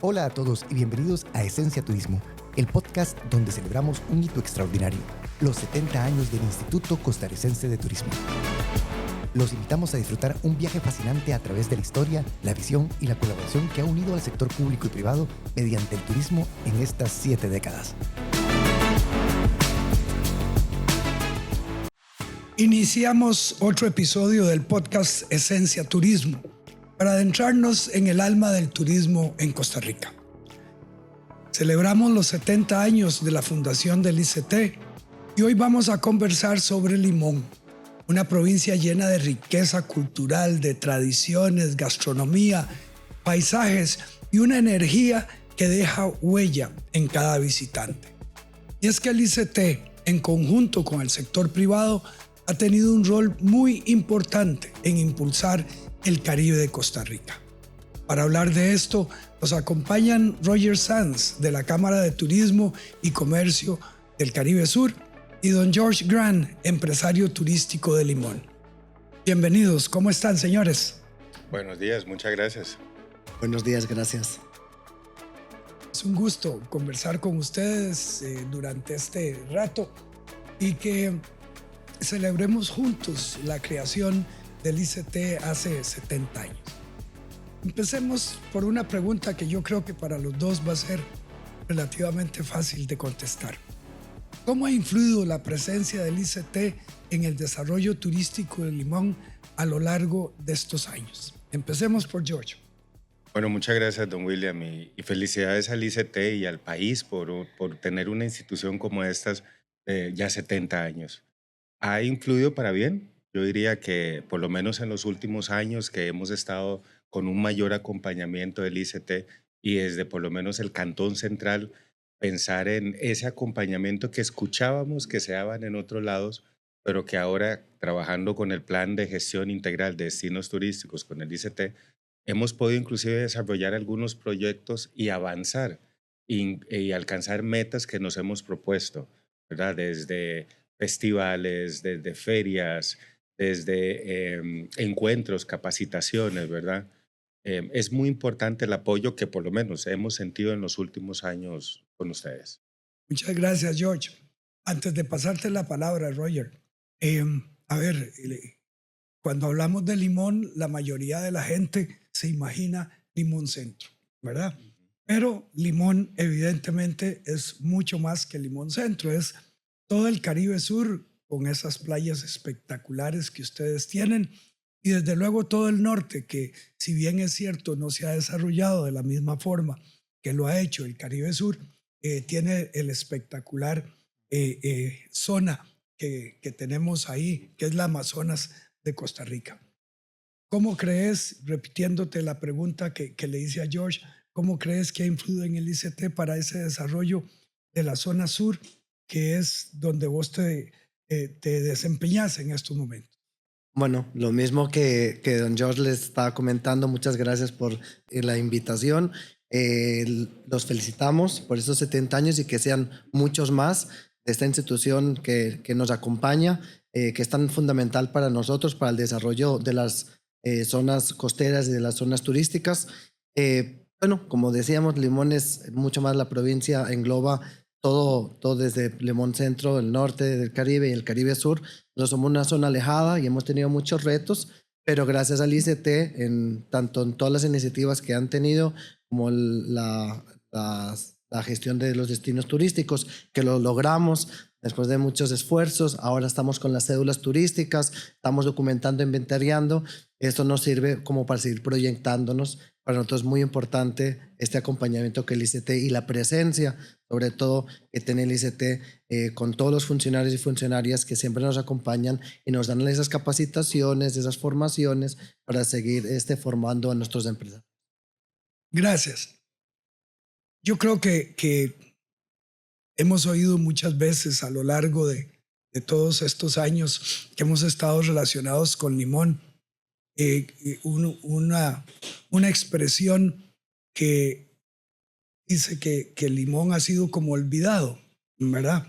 Hola a todos y bienvenidos a Esencia Turismo, el podcast donde celebramos un hito extraordinario, los 70 años del Instituto Costarricense de Turismo. Los invitamos a disfrutar un viaje fascinante a través de la historia, la visión y la colaboración que ha unido al sector público y privado mediante el turismo en estas 7 décadas. Iniciamos otro episodio del podcast Esencia Turismo para adentrarnos en el alma del turismo en Costa Rica. Celebramos los 70 años de la fundación del ICT y hoy vamos a conversar sobre Limón, una provincia llena de riqueza cultural, de tradiciones, gastronomía, paisajes y una energía que deja huella en cada visitante. Y es que el ICT, en conjunto con el sector privado, ha tenido un rol muy importante en impulsar el Caribe de Costa Rica. Para hablar de esto, nos acompañan Roger Sanz, de la Cámara de Turismo y Comercio del Caribe Sur, y don George Grant, empresario turístico de Limón. Bienvenidos, ¿cómo están, señores? Buenos días, muchas gracias. Buenos días, gracias. Es un gusto conversar con ustedes durante este rato y que celebremos juntos la creación del ICT hace 70 años. Empecemos por una pregunta que yo creo que para los dos va a ser relativamente fácil de contestar. ¿Cómo ha influido la presencia del ICT en el desarrollo turístico de Limón a lo largo de estos años? Empecemos por George. Bueno, muchas gracias, don William, y felicidades al ICT y al país por tener una institución como estas ya 70 años. ¿Ha influido para bien? Yo diría que por lo menos en los últimos años que hemos estado con un mayor acompañamiento del ICT y desde por lo menos el Cantón Central, pensar en ese acompañamiento que escuchábamos que se daban en otros lados, pero que ahora trabajando con el Plan de Gestión Integral de Destinos Turísticos con el ICT, hemos podido inclusive desarrollar algunos proyectos y avanzar y alcanzar metas que nos hemos propuesto, ¿verdad? Desde festivales, desde ferias, desde encuentros, capacitaciones, ¿verdad? Es muy importante el apoyo que por lo menos hemos sentido en los últimos años con ustedes. Muchas gracias, George. Antes de pasarte la palabra, Roger, a ver, cuando hablamos de Limón, la mayoría de la gente se imagina Limón Centro, ¿verdad? Pero Limón evidentemente es mucho más que Limón Centro, es todo el Caribe Sur con esas playas espectaculares que ustedes tienen y desde luego todo el norte que, si bien es cierto, no se ha desarrollado de la misma forma que lo ha hecho el Caribe Sur, tiene el espectacular zona que tenemos ahí, que es la Amazonas de Costa Rica. ¿Cómo crees, repitiéndote la pregunta que le hice a George, cómo crees que ha influido en el ICT para ese desarrollo de la zona sur, que es donde vos te desempeñas en estos momentos? Bueno, lo mismo que don George les estaba comentando, muchas gracias por la invitación. Los felicitamos por esos 70 años y que sean muchos más de esta institución que nos acompaña, que es tan fundamental para nosotros, para el desarrollo de las zonas costeras y de las zonas turísticas. Bueno, como decíamos, Limón es mucho más la provincia, engloba todo desde Limón Centro, el norte del Caribe y el Caribe Sur. Nosotros somos una zona alejada y hemos tenido muchos retos, pero gracias al ICT, tanto en todas las iniciativas que han tenido como la gestión de los destinos turísticos, que lo logramos después de muchos esfuerzos. Ahora estamos con las cédulas turísticas, estamos documentando, inventariando. Esto nos sirve como para seguir proyectándonos. Para nosotros es muy importante este acompañamiento que el ICT y la presencia, sobre todo, que tiene el ICT con todos los funcionarios y funcionarias que siempre nos acompañan y nos dan esas capacitaciones, esas formaciones para seguir formando a nuestros empresarios. Gracias. Yo creo que hemos oído muchas veces a lo largo de todos estos años que hemos estado relacionados con Limón, una expresión que dice que Limón ha sido como olvidado, ¿verdad?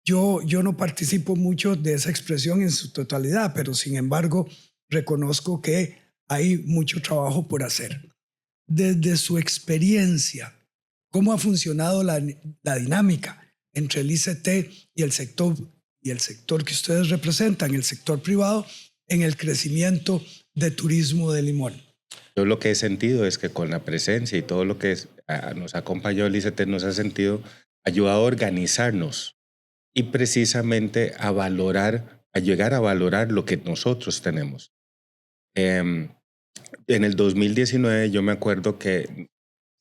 Yo no participo mucho de esa expresión en su totalidad, pero sin embargo reconozco que hay mucho trabajo por hacer. desde su experiencia, ¿cómo ha funcionado la dinámica entre el ICT y el sector que ustedes representan, el sector privado, en el crecimiento de turismo de Limón? Yo lo que he sentido es que con la presencia y todo lo que nos ha acompañado el ICT nos ha ayudado a organizarnos y precisamente a llegar a valorar lo que nosotros tenemos. En el 2019 yo me acuerdo que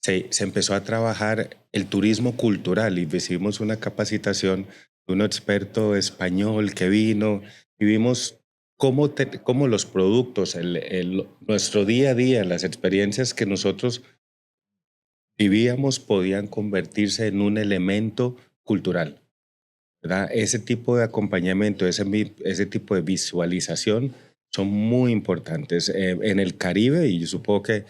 se empezó a trabajar el turismo cultural y hicimos una capacitación de un experto español que vino y vimos cómo los productos, nuestro día a día, las experiencias que nosotros vivíamos podían convertirse en un elemento cultural, ¿verdad? Ese tipo de acompañamiento, ese tipo de visualización son muy importantes. En el Caribe, y yo supongo que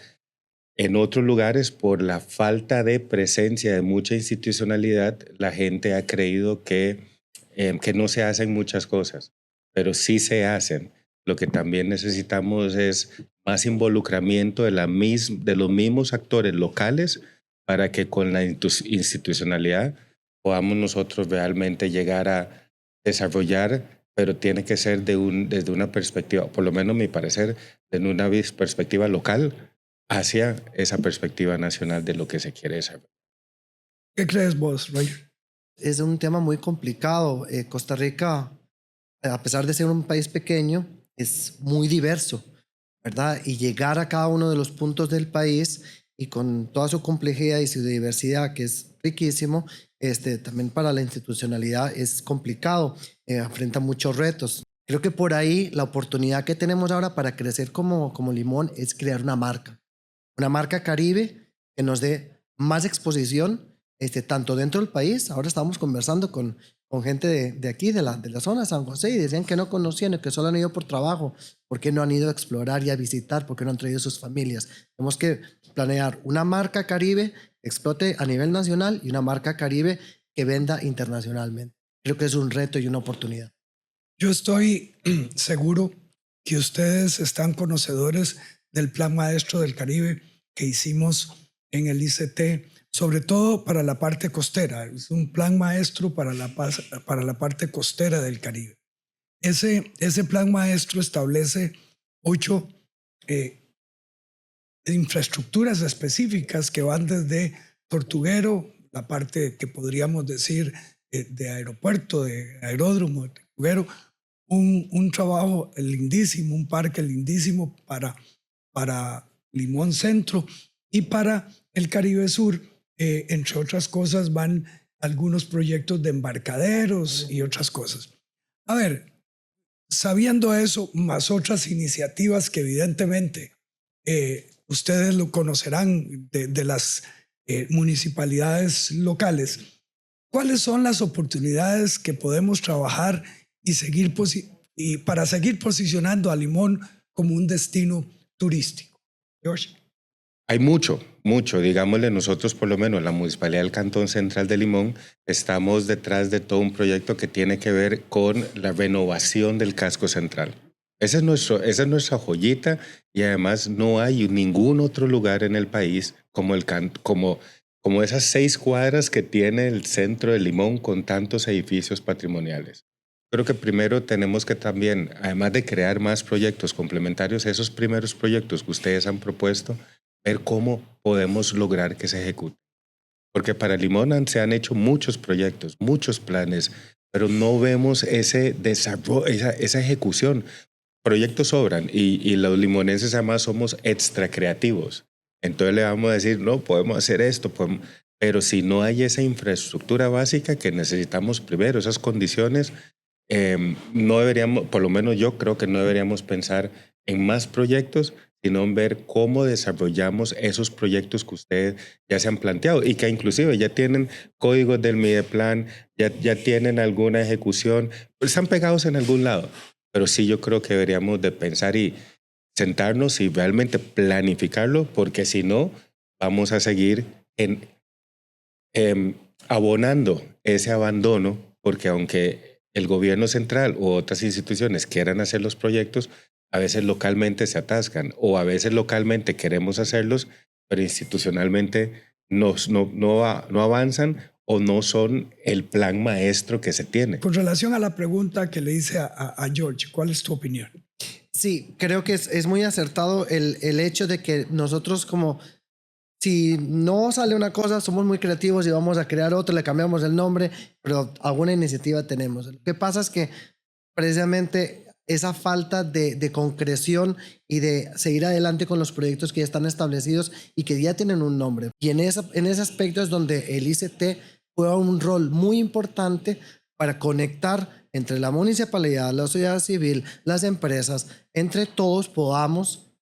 en otros lugares, por la falta de presencia de mucha institucionalidad, la gente ha creído que no se hacen muchas cosas, pero sí se hacen. Lo que también necesitamos es más involucramiento de los mismos actores locales para que con la institucionalidad podamos nosotros realmente llegar a desarrollar, pero tiene que ser desde una perspectiva, por lo menos a mi parecer, desde una perspectiva local hacia esa perspectiva nacional de lo que se quiere desarrollar. ¿Qué crees vos, Roger? Es un tema muy complicado. Costa Rica, a pesar de ser un país pequeño, es muy diverso, ¿verdad? Y llegar a cada uno de los puntos del país y con toda su complejidad y su diversidad, que es riquísimo, también para la institucionalidad es complicado, enfrenta muchos retos. Creo que por ahí la oportunidad que tenemos ahora para crecer como Limón es crear una marca Caribe que nos dé más exposición, tanto dentro del país. Ahora estamos conversando con gente de aquí, de la zona de San José, y decían que no conocían, que solo han ido por trabajo. ¿Por qué no han ido a explorar y a visitar? ¿Por qué no han traído sus familias? Tenemos que planear una marca Caribe que explote a nivel nacional y una marca Caribe que venda internacionalmente. Creo que es un reto y una oportunidad. Yo estoy seguro que ustedes están conocedores del Plan Maestro del Caribe que hicimos en el ICT, sobre todo para la parte costera. Es un plan maestro para la parte costera del Caribe. Ese plan maestro establece 8 infraestructuras específicas que van desde Tortuguero, la parte que podríamos decir de aeropuerto, de aeródromo, de Tortuguero, un trabajo lindísimo, un parque lindísimo para Limón Centro y para el Caribe Sur. Entre otras cosas van algunos proyectos de embarcaderos y otras cosas. A ver, sabiendo eso, más otras iniciativas que evidentemente ustedes lo conocerán de las municipalidades locales, ¿cuáles son las oportunidades que podemos trabajar y para seguir posicionando a Limón como un destino turístico? George. Hay mucho. Digámosle, nosotros por lo menos la Municipalidad del Cantón Central de Limón estamos detrás de todo un proyecto que tiene que ver con la renovación del casco central. Esa es nuestra joyita y además no hay ningún otro lugar en el país como esas 6 cuadras que tiene el centro de Limón con tantos edificios patrimoniales. Creo que primero tenemos que también, además de crear más proyectos complementarios, esos primeros proyectos que ustedes han propuesto, ver cómo podemos lograr que se ejecuten. Porque para Limón se han hecho muchos proyectos, muchos planes, pero no vemos ese desarrollo, esa ejecución. Proyectos sobran y los limonenses además somos extra creativos. Entonces le vamos a decir, no, podemos hacer esto, pero si no hay esa infraestructura básica que necesitamos primero, esas condiciones, no deberíamos, por lo menos yo creo que no deberíamos pensar en más proyectos, sino en ver cómo desarrollamos esos proyectos que ustedes ya se han planteado y que inclusive ya tienen códigos del Mideplan, ya tienen alguna ejecución, pues están pegados en algún lado. Pero sí yo creo que deberíamos de pensar y sentarnos y realmente planificarlo, porque si no, vamos a seguir abonando ese abandono, porque aunque el gobierno central u otras instituciones quieran hacer los proyectos, a veces localmente se atascan o a veces localmente queremos hacerlos, pero institucionalmente no avanzan o no son el plan maestro que se tiene. Con relación a la pregunta que le hice a George, ¿cuál es tu opinión? Sí, creo que es muy acertado el hecho de que nosotros como, si no sale una cosa, somos muy creativos y vamos a crear otra, le cambiamos el nombre, pero alguna iniciativa tenemos. Lo que pasa es que precisamente esa falta de concreción y de seguir adelante con los proyectos que ya están establecidos y que ya tienen un nombre. Y en ese aspecto es donde el ICT juega un rol muy importante para conectar entre la municipalidad, la sociedad civil, las empresas, entre todos podamos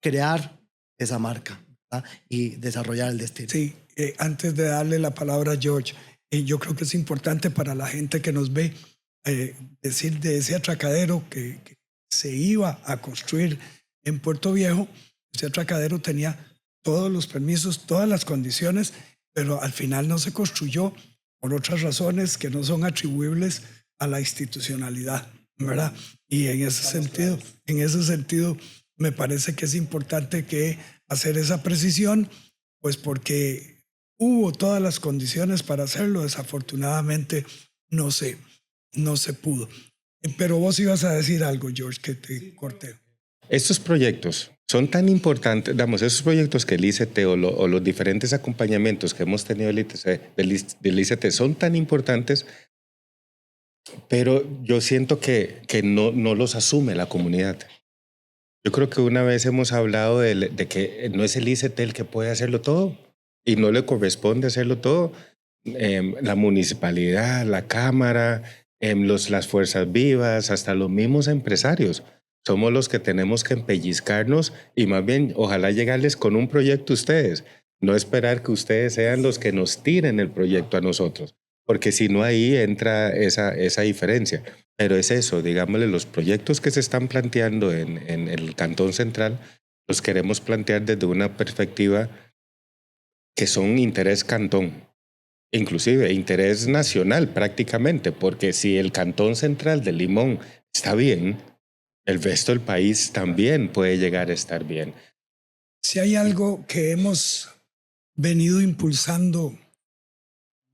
crear esa marca, ¿verdad? Y desarrollar el destino. Sí, antes de darle la palabra a George, yo creo que es importante para la gente que nos ve decir de ese atracadero que se iba a construir en Puerto Viejo. Ese atracadero tenía todos los permisos, todas las condiciones, pero al final no se construyó por otras razones que no son atribuibles a la institucionalidad, ¿verdad? Y en ese sentido, me parece que es importante que hacer esa precisión, pues porque hubo todas las condiciones para hacerlo, desafortunadamente no se pudo. Pero vos ibas a decir algo, George, que te corté. Estos proyectos son tan importantes, esos proyectos que el ICT o los diferentes acompañamientos que hemos tenido del ICT son tan importantes, pero yo siento que no los asume la comunidad. Yo creo que una vez hemos hablado de que no es el ICT el que puede hacerlo todo y no le corresponde hacerlo todo. La municipalidad, la cámara, las fuerzas vivas, hasta los mismos empresarios. Somos los que tenemos que empellizcarnos y más bien ojalá llegarles con un proyecto a ustedes, no esperar que ustedes sean los que nos tiren el proyecto a nosotros, porque si no ahí entra esa diferencia. Pero es eso, digámosle, los proyectos que se están planteando en el Cantón Central los queremos plantear desde una perspectiva que son interés cantón, inclusive interés nacional prácticamente, porque si el Cantón Central de Limón está bien, el resto del país también puede llegar a estar bien. Si hay algo que hemos venido impulsando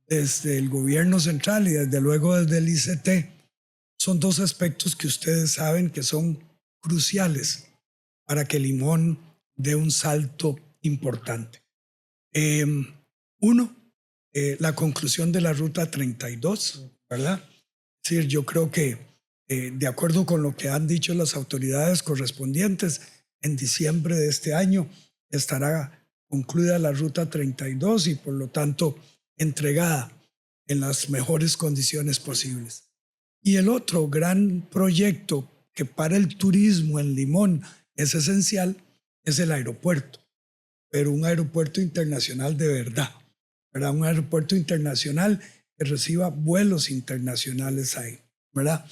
desde el gobierno central y desde luego desde el ICT, son dos aspectos que ustedes saben que son cruciales para que Limón dé un salto importante. Uno, la conclusión de la Ruta 32, ¿verdad? Es decir, yo creo que de acuerdo con lo que han dicho las autoridades correspondientes, en diciembre de este año estará concluida la Ruta 32 y por lo tanto entregada en las mejores condiciones posibles. Y el otro gran proyecto que para el turismo en Limón es esencial es el aeropuerto, pero un aeropuerto internacional de verdad, ¿verdad? Un aeropuerto internacional que reciba vuelos internacionales ahí, ¿verdad?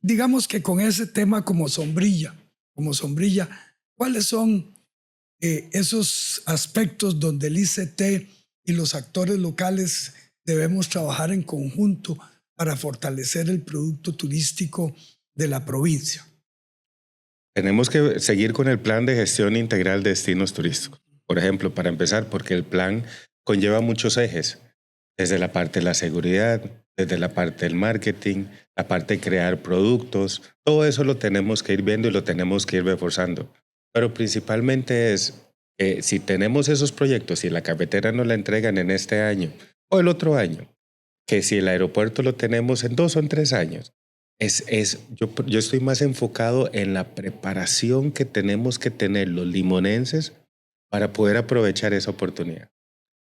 Digamos que con ese tema como sombrilla, ¿cuáles son esos aspectos donde el ICT y los actores locales debemos trabajar en conjunto para fortalecer el producto turístico de la provincia? Tenemos que seguir con el plan de gestión integral de destinos turísticos. Por ejemplo, para empezar, porque el plan conlleva muchos ejes, desde la parte de la seguridad, desde la parte del marketing, la parte de crear productos, todo eso lo tenemos que ir viendo y lo tenemos que ir reforzando. Pero principalmente es, si tenemos esos proyectos y la carretera nos la entregan en este año o el otro año, que si el aeropuerto lo tenemos en 2 o en 3 años, yo estoy más enfocado en la preparación que tenemos que tener los limonenses para poder aprovechar esa oportunidad.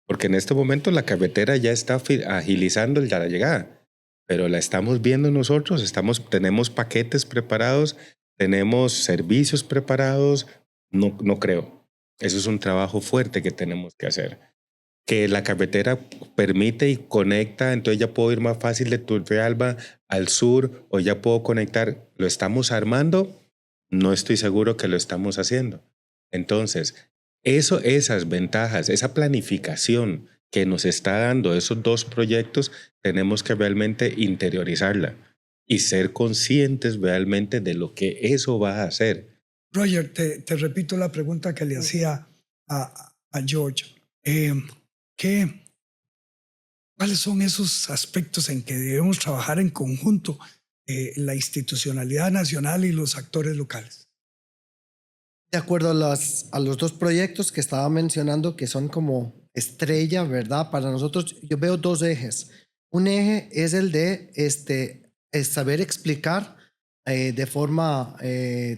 Porque en este momento la carretera ya está agilizando la llegada, pero la estamos viendo nosotros, tenemos paquetes preparados, tenemos servicios preparados, no creo. Eso es un trabajo fuerte que tenemos que hacer. Que la carretera permite y conecta, entonces ya puedo ir más fácil de Turrialba al sur o ya puedo conectar. ¿Lo estamos armando? No estoy seguro que lo estamos haciendo. Entonces, esas ventajas, esa planificación que nos está dando esos dos proyectos, tenemos que realmente interiorizarla y ser conscientes realmente de lo que eso va a hacer. Roger, te repito la pregunta que le hacía a George. ¿Qué, ¿Cuáles son esos aspectos en que debemos trabajar en conjunto la institucionalidad nacional y los actores locales? De acuerdo a los dos proyectos que estaba mencionando, que son como estrella, ¿verdad? Para nosotros, yo veo dos ejes. Un eje es el de es saber explicar de forma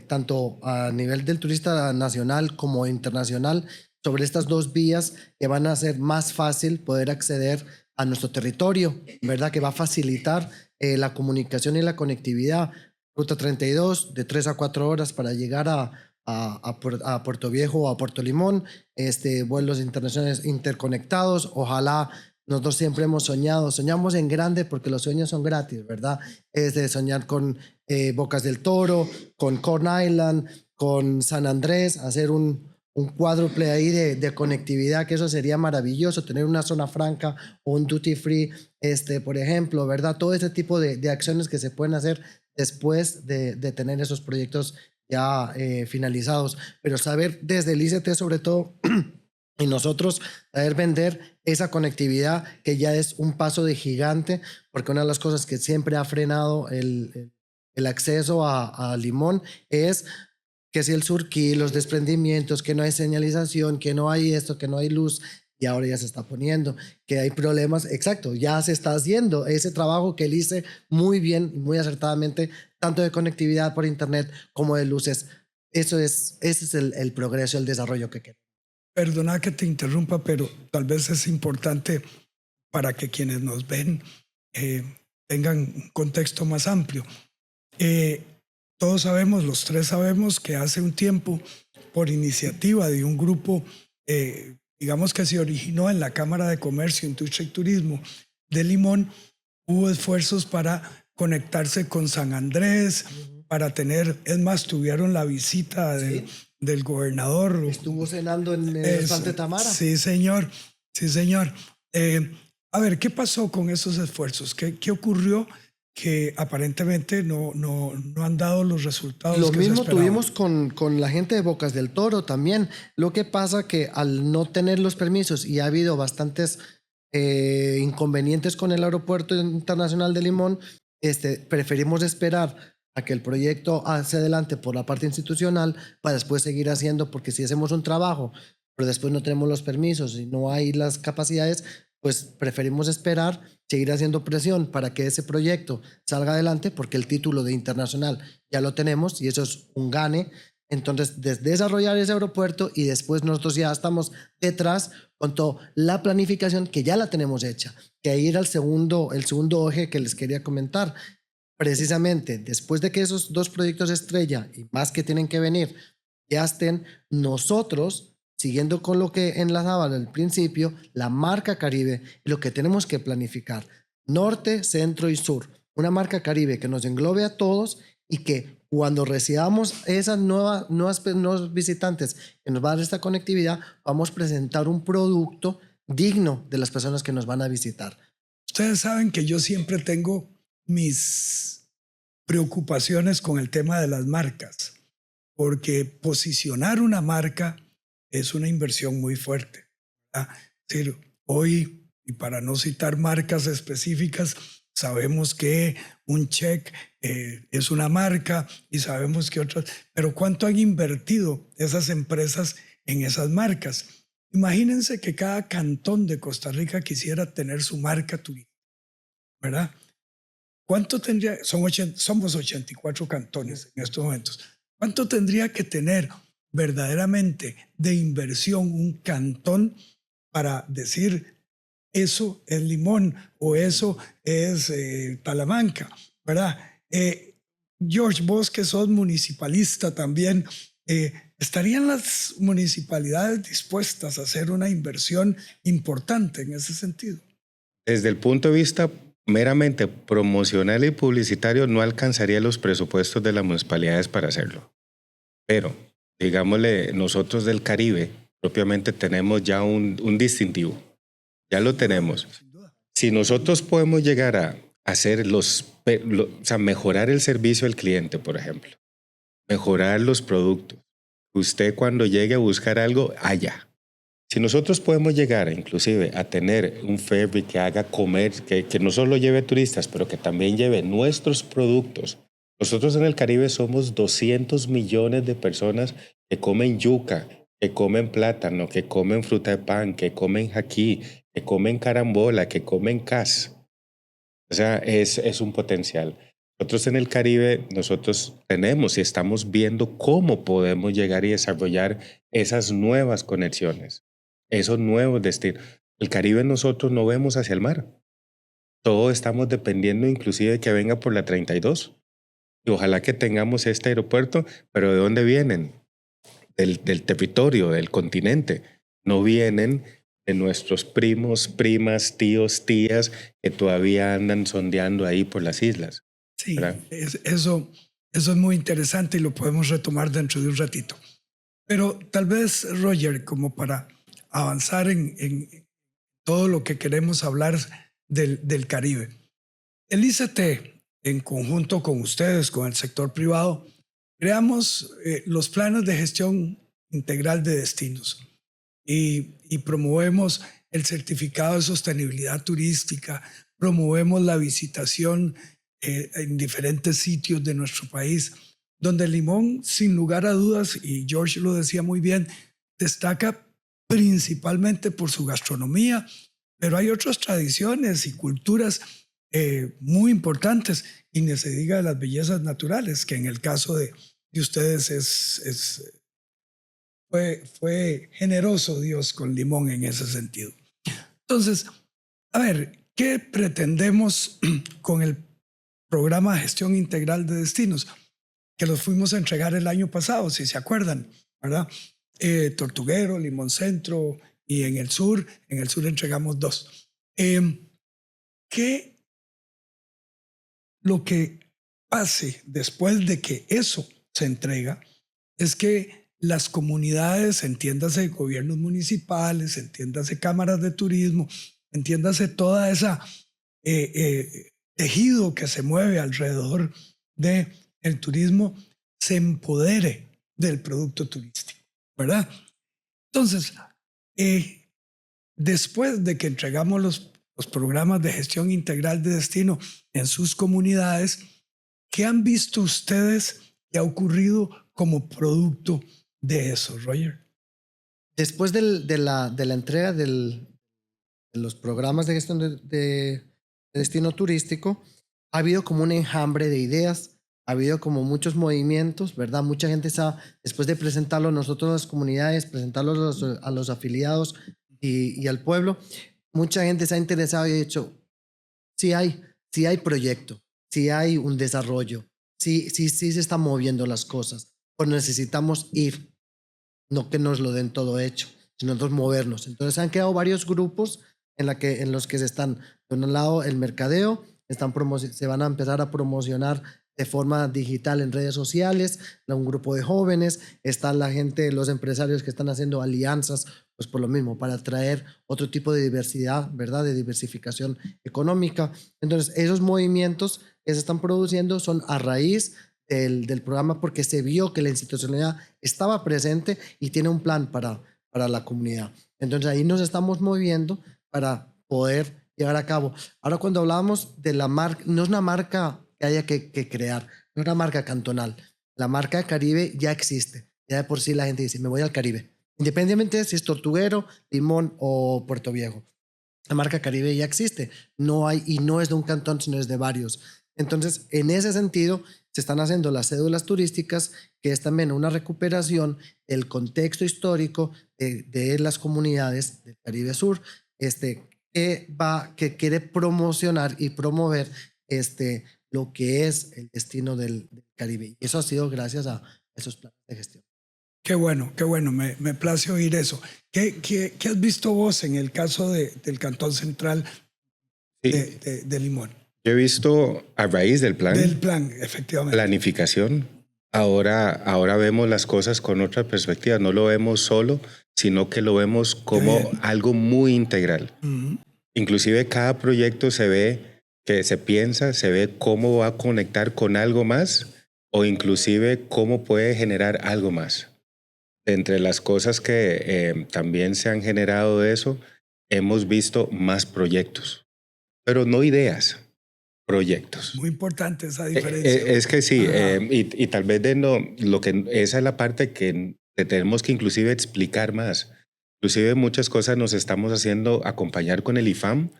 tanto a nivel del turista nacional como internacional sobre estas dos vías que van a hacer más fácil poder acceder a nuestro territorio, ¿verdad? Que va a facilitar la comunicación y la conectividad. Ruta 32, de 3 a 4 horas para llegar a Puerto Viejo o a Puerto Limón, vuelos internacionales interconectados. Ojalá, nosotros siempre hemos soñamos en grande porque los sueños son gratis, ¿verdad? Es de soñar con Bocas del Toro, con Corn Island, con San Andrés, hacer un cuádruple ahí de conectividad, que eso sería maravilloso, tener una zona franca o un duty free, por ejemplo, ¿verdad? Todo ese tipo de acciones que se pueden hacer después de tener esos proyectos ya finalizados, pero saber desde el ICT sobre todo y nosotros saber vender esa conectividad que ya es un paso de gigante, porque una de las cosas que siempre ha frenado el acceso a Limón es que si el surquí, los desprendimientos, que no hay señalización, que no hay esto, que no hay luz, y ahora ya se está poniendo, que hay problemas, exacto, ya se está haciendo ese trabajo que él hice muy bien y muy acertadamente, tanto de conectividad por internet como de luces. Ese es el progreso, el desarrollo que queremos. Perdona que te interrumpa, pero tal vez es importante para que quienes nos ven tengan un contexto más amplio. Todos sabemos, los tres sabemos que hace un tiempo, por iniciativa de un grupo, digamos que se originó en la Cámara de Comercio, Industria y Turismo de Limón, hubo esfuerzos para conectarse con San Andrés, para tener, es más, tuvieron la visita del gobernador. Estuvo cenando en el Santa Tamara. Sí, señor. Sí, señor. A ver, ¿qué pasó con esos esfuerzos? ¿Qué ocurrió que aparentemente no han dado los resultados Lo que se mismo esperaban? tuvimos con la gente de Bocas del Toro también. Lo que pasa que al no tener los permisos y ha habido bastantes inconvenientes con el aeropuerto internacional de Limón, preferimos esperar a que el proyecto hacia adelante por la parte institucional para después seguir haciendo, porque si hacemos un trabajo pero después no tenemos los permisos y no hay las capacidades, pues preferimos esperar, seguir haciendo presión para que ese proyecto salga adelante, porque el título de internacional ya lo tenemos y eso es un gane. Entonces, desarrollar ese aeropuerto y después nosotros ya estamos detrás con toda la planificación que ya la tenemos hecha, que ahí era el segundo eje que les quería comentar. Precisamente después de que esos dos proyectos estrella y más que tienen que venir ya estén, nosotros siguiendo con lo que enlazaba al principio, la marca Caribe, y lo que tenemos que planificar, norte, centro y sur, una marca Caribe que nos englobe a todos y que cuando recibamos esas nuevos visitantes que nos va a dar esta conectividad, vamos a presentar un producto digno de las personas que nos van a visitar. Ustedes saben que yo siempre tengo mis preocupaciones con el tema de las marcas, porque posicionar una marca es una inversión muy fuerte, ¿verdad? Es decir, hoy, y para no citar marcas específicas, sabemos que un check es una marca y sabemos que otras, pero ¿cuánto han invertido esas empresas en esas marcas? Imagínense que cada cantón de Costa Rica quisiera tener su marca turística, ¿verdad? ¿Cuánto tendría? Somos 84 cantones en estos momentos. ¿Cuánto tendría que tener verdaderamente de inversión un cantón para decir eso es Limón o eso es Talamanca, ¿verdad? George, vos que sos municipalista también, ¿estarían las municipalidades dispuestas a hacer una inversión importante en ese sentido? Desde el punto de vista meramente promocional y publicitario, no alcanzaría los presupuestos de las municipalidades para hacerlo. Pero, digámosle, nosotros del Caribe propiamente tenemos ya un distintivo. Ya lo tenemos. Si nosotros podemos llegar a hacer o sea, mejorar el servicio al cliente, por ejemplo, mejorar los productos, usted cuando llegue a buscar algo, haya. Si nosotros podemos llegar inclusive a tener un ferry que haga comer, que no solo lleve turistas, pero que también lleve nuestros productos. Nosotros en el Caribe somos 200 millones de personas que comen yuca, que comen plátano, que comen fruta de pan, que comen jaquí, que comen carambola, que comen cas. O sea, es un potencial. Nosotros en el Caribe, nosotros tenemos y estamos viendo cómo podemos llegar y desarrollar esas nuevas conexiones, esos nuevos destinos. El Caribe nosotros no vemos hacia el mar. Todo estamos dependiendo inclusive de que venga por la 32. Y ojalá que tengamos este aeropuerto, pero ¿de dónde vienen? Del territorio, del continente. No vienen de nuestros primos, primas, tíos, tías que todavía andan sondeando ahí por las islas. Sí, ¿Verdad? eso es muy interesante y lo podemos retomar dentro de un ratito. Pero tal vez, Roger, como para avanzar en todo lo que queremos hablar del Caribe. El ICT, en conjunto con ustedes, con el sector privado, creamos los planes de gestión integral de destinos y promovemos el certificado de sostenibilidad turística, promovemos la visitación en diferentes sitios de nuestro país, donde Limón, sin lugar a dudas, y George lo decía muy bien, destaca principalmente por su gastronomía, pero hay otras tradiciones y culturas muy importantes, y ni se diga de las bellezas naturales, que en el caso de ustedes fue generoso Dios con Limón en ese sentido. Entonces, a ver, ¿qué pretendemos con el programa de gestión integral de destinos? Que los fuimos a entregar el año pasado, si se acuerdan, ¿verdad? Tortuguero, Limón Centro y en el sur entregamos 2. ¿Qué lo que pase después de que eso se entrega es que las comunidades, entiéndase gobiernos municipales, entiéndase cámaras de turismo, entiéndase toda esa tejido que se mueve alrededor del turismo, se empodere del producto turístico, ¿verdad? Entonces, después de que entregamos los programas de gestión integral de destino en sus comunidades, ¿qué han visto ustedes que ha ocurrido como producto de eso, Roger? Después de la entrega de los programas de gestión de destino turístico, ha habido como un enjambre de ideas, ha habido como muchos movimientos, ¿verdad? Mucha gente está, después de presentarlo nosotros a las comunidades, presentarlo a los afiliados y al pueblo, mucha gente se ha interesado y ha dicho, sí hay proyecto, sí hay un desarrollo, sí se están moviendo las cosas, pero necesitamos ir, no que nos lo den todo hecho, sino nosotros movernos. Entonces han quedado varios grupos en los que se están, de un lado el mercadeo, se van a empezar a promocionar de forma digital en redes sociales, un grupo de jóvenes, está la gente, los empresarios que están haciendo alianzas, pues por lo mismo, para traer otro tipo de diversidad, ¿verdad? De diversificación económica. Entonces, esos movimientos que se están produciendo son a raíz del programa porque se vio que la institucionalidad estaba presente y tiene un plan para la comunidad. Entonces, ahí nos estamos moviendo para poder llevar a cabo. Ahora, cuando hablábamos de la marca, no es una marca que haya que crear, no es una marca cantonal. La marca Caribe ya existe. Ya de por sí la gente dice, me voy al Caribe. Independientemente de si es Tortuguero, Limón o Puerto Viejo. La marca Caribe ya existe. No hay, y no es de un cantón, sino es de varios. Entonces, en ese sentido, se están haciendo las cédulas turísticas, que es también una recuperación del contexto histórico de las comunidades del Caribe Sur, que quiere promocionar y promover lo que es el destino del Caribe. Y eso ha sido gracias a esos planes de gestión. Qué bueno, me place oír eso. ¿Qué has visto vos en el caso del Cantón Central de Limón? Yo he visto a raíz del plan. Del plan, efectivamente. Planificación. Ahora vemos las cosas con otra perspectiva. No lo vemos solo, sino que lo vemos como algo muy integral. Uh-huh. Inclusive cada proyecto se ve que se piensa, se ve cómo va a conectar con algo más o inclusive cómo puede generar algo más. entre las cosas que también se han generado de eso, hemos visto más proyectos, pero no ideas, proyectos. Muy importante esa diferencia. Es que sí, y tal vez esa es la parte que tenemos que inclusive explicar más. Inclusive muchas cosas nos estamos haciendo acompañar con el IFAM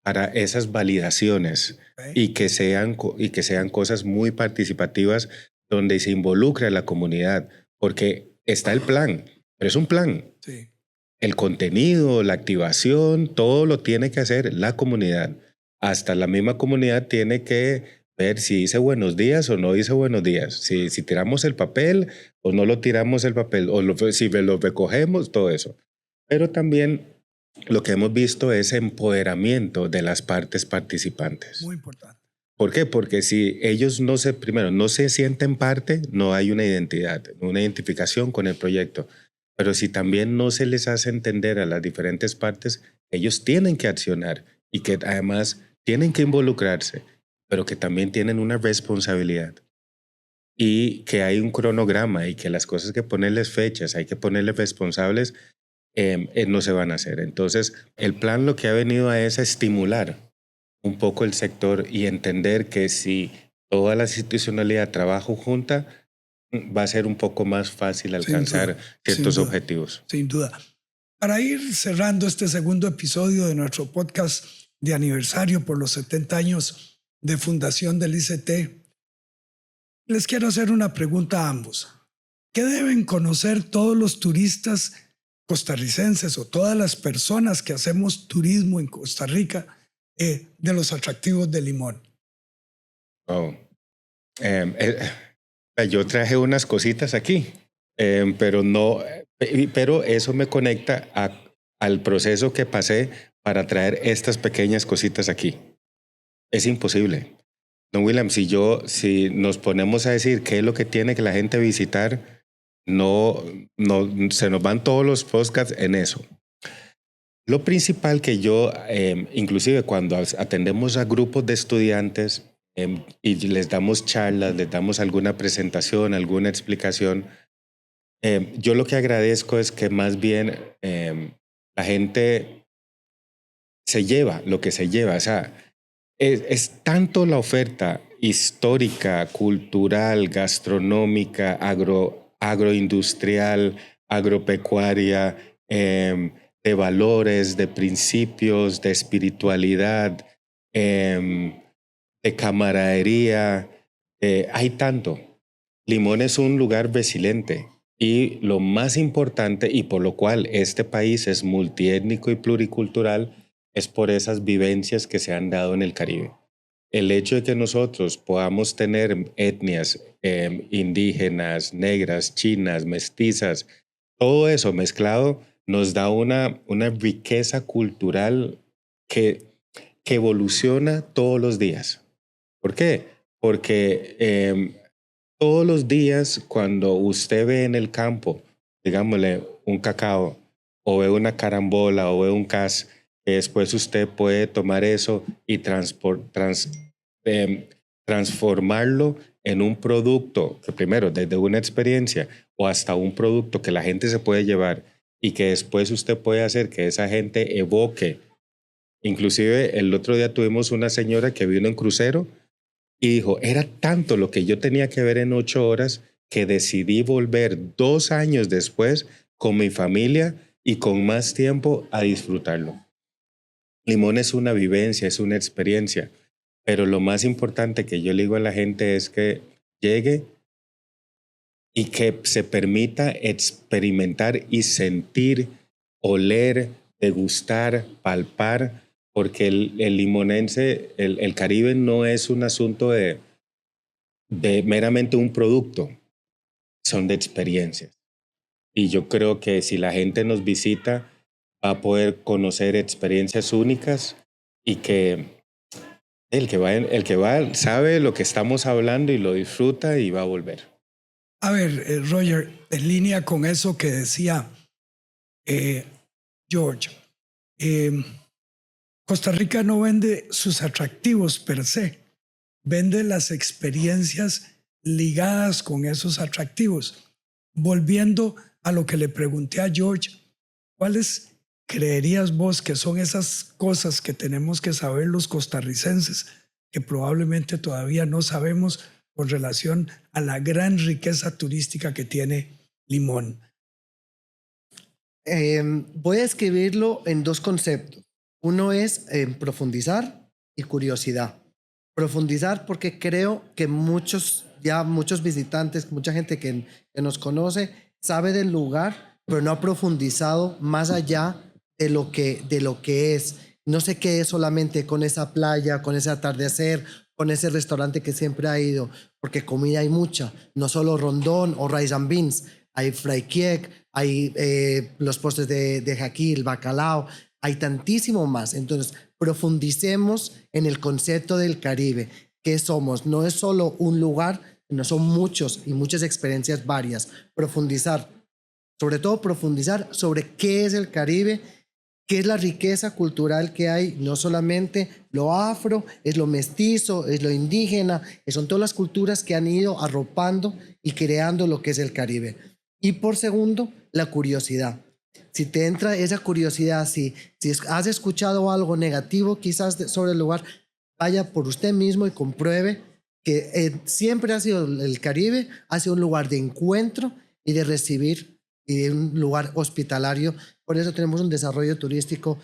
para esas validaciones y que sean cosas muy participativas donde se involucre a la comunidad, porque está el plan, pero es un plan. Sí. El contenido, la activación, todo lo tiene que hacer la comunidad. Hasta la misma comunidad tiene que ver si dice buenos días o no dice buenos días, si tiramos el papel o no lo tiramos el papel, o si lo recogemos, todo eso. Pero también lo que hemos visto es empoderamiento de las partes participantes. Muy importante. ¿Por qué? Porque si ellos primero no se sienten parte, no hay una identidad, una identificación con el proyecto. Pero si también no se les hace entender a las diferentes partes, ellos tienen que accionar y que además tienen que involucrarse, pero que también tienen una responsabilidad. Y que hay un cronograma y que las cosas hay que ponerles fechas, hay que ponerles responsables, no se van a hacer. Entonces, el plan lo que ha venido a es estimular un poco el sector y entender que si toda la institucionalidad trabaja junta, va a ser un poco más fácil alcanzar ciertos objetivos. Sin duda. Para ir cerrando este segundo episodio de nuestro podcast de aniversario por los 70 años de fundación del ICT, les quiero hacer una pregunta a ambos. ¿Qué deben conocer todos los turistas costarricenses o todas las personas que hacemos turismo en Costa Rica de los atractivos de Limón? Yo traje unas cositas aquí, pero eso me conecta al proceso que pasé para traer estas pequeñas cositas aquí. Es imposible. Don William, si nos ponemos a decir qué es lo que tiene que la gente visitar, no se nos van todos los podcasts en eso. Lo principal que yo, inclusive cuando atendemos a grupos de estudiantes y les damos charlas, les damos alguna presentación, alguna explicación, yo lo que agradezco es que más bien la gente se lleva lo que se lleva. O sea, es tanto la oferta histórica, cultural, gastronómica, agroindustrial, agropecuaria, de valores, de principios, de espiritualidad, de camaradería. Hay tanto. Limón es un lugar resiliente y lo más importante, y por lo cual este país es multiétnico y pluricultural, es por esas vivencias que se han dado en el Caribe. El hecho de que nosotros podamos tener etnias indígenas, negras, chinas, mestizas, todo eso mezclado nos da una riqueza cultural que evoluciona todos los días. ¿Por qué? Porque todos los días cuando usted ve en el campo, digámosle, un cacao, o ve una carambola, o ve un cas, después usted puede tomar eso y transformarlo en un producto que primero desde una experiencia o hasta un producto que la gente se puede llevar y que después usted puede hacer que esa gente evoque. Inclusive el otro día tuvimos una señora que vino en crucero y dijo, era tanto lo que yo tenía que ver en 8 horas que decidí volver 2 años después con mi familia y con más tiempo a disfrutarlo. Limón es una vivencia, es una experiencia, pero lo más importante que yo le digo a la gente es que llegue y que se permita experimentar y sentir, oler, degustar, palpar, porque el limonense, el Caribe no es un asunto de meramente un producto, son de experiencias. Y yo creo que si la gente nos visita, va a poder conocer experiencias únicas y que el que va sabe lo que estamos hablando y lo disfruta y va a volver. A ver, Roger, en línea con eso que decía George, Costa Rica no vende sus atractivos per se, vende las experiencias ligadas con esos atractivos. Volviendo a lo que le pregunté a George, ¿cuáles creerías vos que son esas cosas que tenemos que saber los costarricenses que probablemente todavía no sabemos con relación a la gran riqueza turística que tiene Limón? Voy a escribirlo en dos conceptos. Uno es profundizar y curiosidad. Profundizar porque creo que muchos visitantes, mucha gente que nos conoce, sabe del lugar, pero no ha profundizado más allá de lo que es. No se quede solamente con esa playa, con ese atardecer, con ese restaurante que siempre ha ido, porque comida hay mucha, no solo rondón o rice and beans, hay fraikiek, hay los postres de jaqui, el bacalao, hay tantísimo más. Entonces, profundicemos en el concepto del Caribe. ¿Qué somos? No es solo un lugar, no son muchos y muchas experiencias varias. Profundizar, sobre todo profundizar sobre qué es el Caribe, qué es la riqueza cultural que hay, no solamente lo afro, es lo mestizo, es lo indígena, son todas las culturas que han ido arropando y creando lo que es el Caribe. Y por segundo, la curiosidad. Si te entra esa curiosidad, si has escuchado algo negativo quizás sobre el lugar, vaya por usted mismo y compruebe que siempre ha sido el Caribe, ha sido un lugar de encuentro y de recibir, y de un lugar hospitalario. Por eso tenemos un desarrollo turístico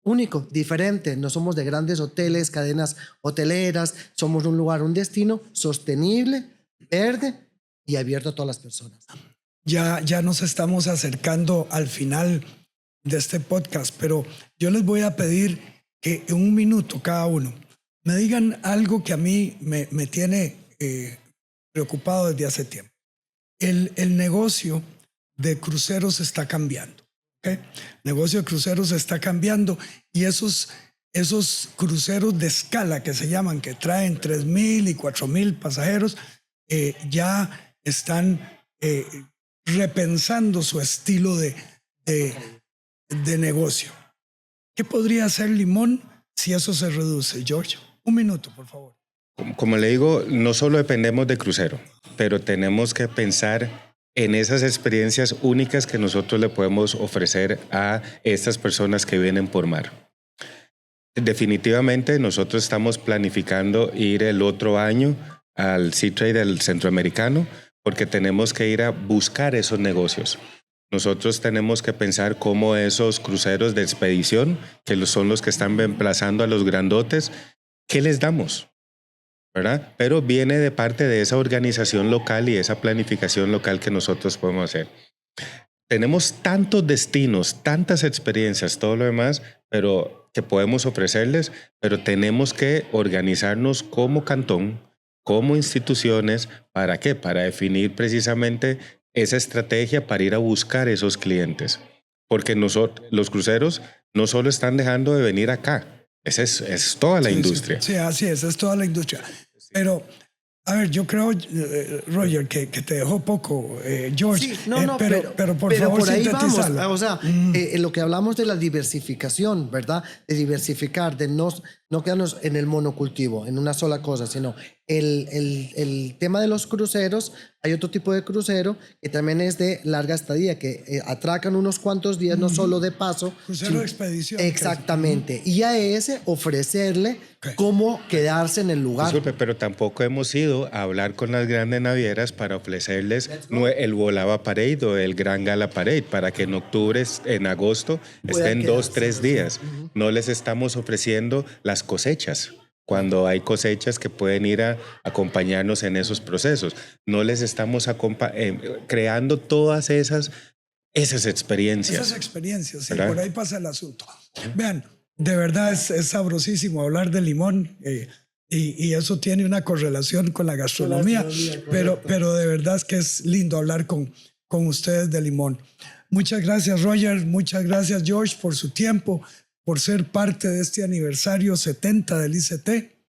único, diferente. No somos de grandes hoteles, cadenas hoteleras, somos un lugar, un destino sostenible, verde y abierto a todas las personas. Ya nos estamos acercando al final de este podcast, pero yo les voy a pedir que en un minuto cada uno me digan algo que a mí me tiene preocupado desde hace tiempo. El negocio de cruceros está cambiando. ¿Okay? El negocio de cruceros está cambiando y esos cruceros de escala que se llaman, que traen 3,000 y 4,000 pasajeros, ya están repensando su estilo de negocio. ¿Qué podría hacer Limón si eso se reduce, George? Un minuto, por favor. Como le digo, no solo dependemos de crucero, pero tenemos que pensar en esas experiencias únicas que nosotros le podemos ofrecer a estas personas que vienen por mar. Definitivamente nosotros estamos planificando ir el otro año al Seatrade del Centroamericano porque tenemos que ir a buscar esos negocios. Nosotros tenemos que pensar cómo esos cruceros de expedición, que son los que están reemplazando a los grandotes, ¿qué les damos? ¿Verdad? Pero viene de parte de esa organización local y esa planificación local que nosotros podemos hacer. Tenemos tantos destinos, tantas experiencias, todo lo demás, pero que podemos ofrecerles, pero tenemos que organizarnos como cantón, como instituciones. ¿Para qué? Para definir precisamente esa estrategia para ir a buscar esos clientes. Porque los cruceros no solo están dejando de venir acá, es toda la industria. Sí, así es toda la industria. Pero, a ver, yo creo, Roger, que te dejó poco, George. Sí, pero por favor, por ahí vamos. sintetizarlo. O sea, lo que hablamos de la diversificación, ¿verdad? De diversificar, de no quedarnos en el monocultivo, en una sola cosa, sino el tema de los cruceros. Hay otro tipo de crucero que también es de larga estadía, que atracan unos cuantos días, no solo de paso. Crucero de expedición. Exactamente. Y a ese ofrecerle cómo quedarse en el lugar. Disculpe, pero tampoco hemos ido a hablar con las grandes navieras para ofrecerles el Volava Parade o el Gran Gala Parade para que en octubre, en agosto, estén 2-3 días. No les estamos ofreciendo las cosechas. Cuando hay cosechas que pueden ir a acompañarnos en esos procesos. No les estamos creando todas esas experiencias. Esas experiencias, sí, por ahí pasa el asunto. Vean, de verdad es sabrosísimo hablar de Limón y eso tiene una correlación con la gastronomía, pero de verdad es que es lindo hablar con ustedes de Limón. Muchas gracias, Roger, muchas gracias, George, por su tiempo, por ser parte de este aniversario 70 del ICT.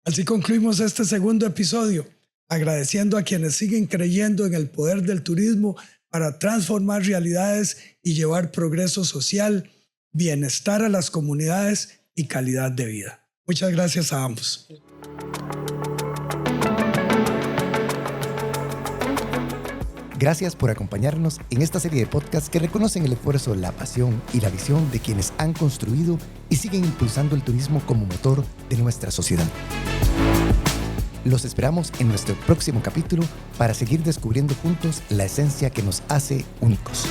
Así concluimos este segundo episodio, agradeciendo a quienes siguen creyendo en el poder del turismo para transformar realidades y llevar progreso social, bienestar a las comunidades y calidad de vida. Muchas gracias a ambos. Gracias por acompañarnos en esta serie de podcasts que reconocen el esfuerzo, la pasión y la visión de quienes han construido y siguen impulsando el turismo como motor de nuestra sociedad. Los esperamos en nuestro próximo capítulo para seguir descubriendo juntos la esencia que nos hace únicos.